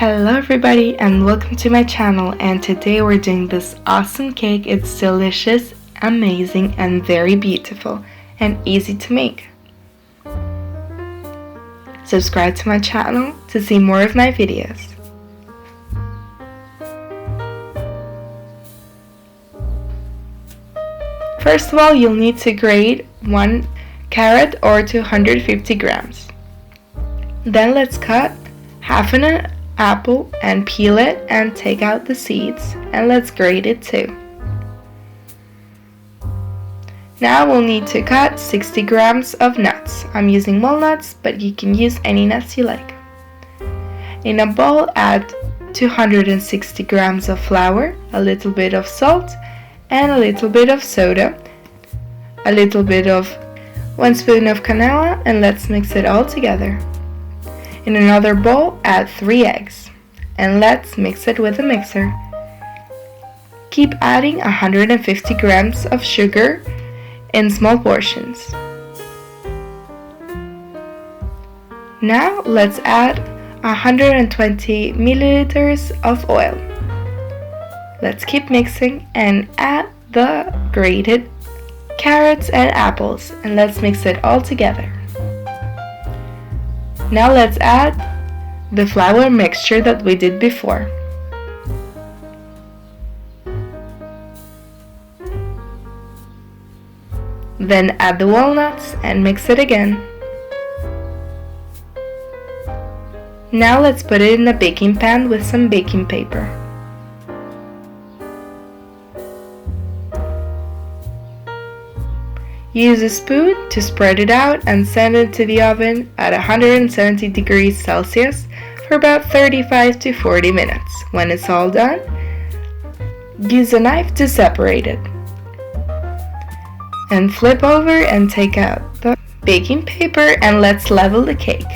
Hello everybody and welcome to my channel, and today we're doing this awesome cake. It's delicious, amazing, and very beautiful and easy to make. Subscribe to my channel to see more of my videos. First of all, you'll need to grate 1 carrot or 250 grams. Then let's cut half an apple and peel it and take out the seeds, and let's grate it too. Now we'll need to cut 60 grams of nuts. I'm using walnuts, but you can use any nuts you like. In a bowl, add 260 grams of flour, a little bit of salt, and a little bit of soda, a little bit of 1 spoon of canela, and let's mix it all together. In another bowl, add 3 eggs, and let's mix it with a mixer. Keep adding 150 grams of sugar in small portions. Now let's add 120 milliliters of oil. Let's keep mixing and add the grated carrots and apples, and let's mix it all together. Now let's add the flour mixture that we did before. Then add the walnuts and mix it again. Now let's put it in a baking pan with some baking paper. Use a spoon to spread it out and send it to the oven at 170 degrees Celsius for about 35 to 40 minutes. When it's all done, use a knife to separate it. And flip over and take out the baking paper, and let's level the cake.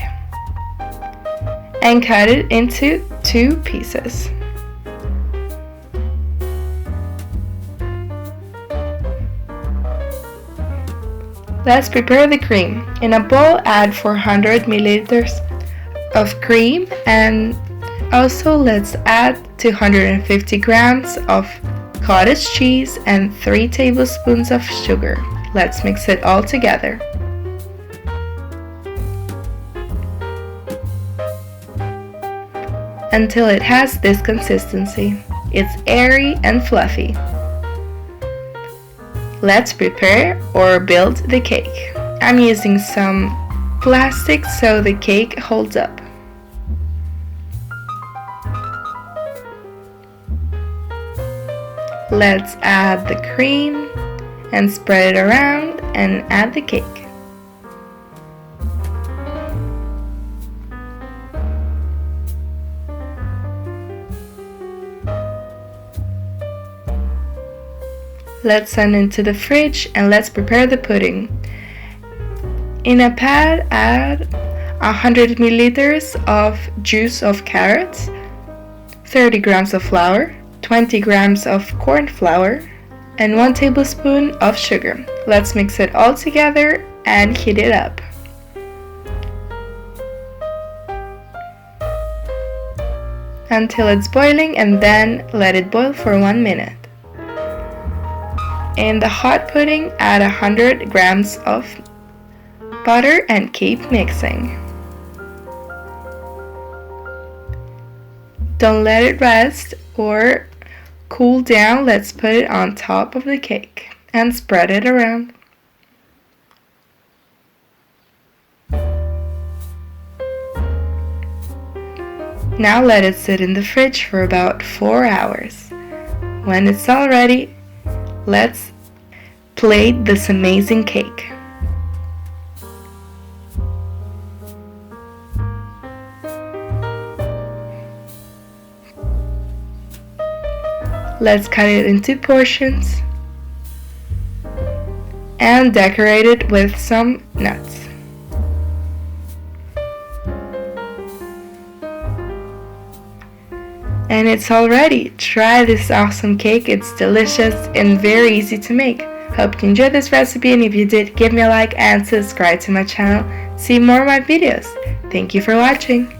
And cut it into 2 pieces. Let's prepare the cream. In a bowl, add 400 milliliters of cream, and also let's add 250 grams of cottage cheese and 3 tablespoons of sugar. Let's mix it all together. Until it has this consistency. It's airy and fluffy. Let's prepare or build the cake. I'm using some plastic so the cake holds up. Let's add the cream and spread it around and add the cake. Let's send it to the fridge and let's prepare the pudding. In a pan, add 100 milliliters of juice of carrots, 30 grams of flour, 20 grams of corn flour, and 1 tablespoon of sugar. Let's mix it all together and heat it up. Until it's boiling, and then let it boil for 1 minute. In the hot pudding, add 100 grams of butter and keep mixing. Don't let it rest or cool down. Let's put it on top of the cake and spread it around. Now let it sit in the fridge for about 4 hours. When it's all ready, let's plate this amazing cake. Let's cut it into portions and decorate it with some nuts. And it's all ready. Try this awesome cake. It's delicious and very easy to make. Hope you enjoyed this recipe, and if you did, give me a like and subscribe to my channel. See more of my videos. Thank you for watching.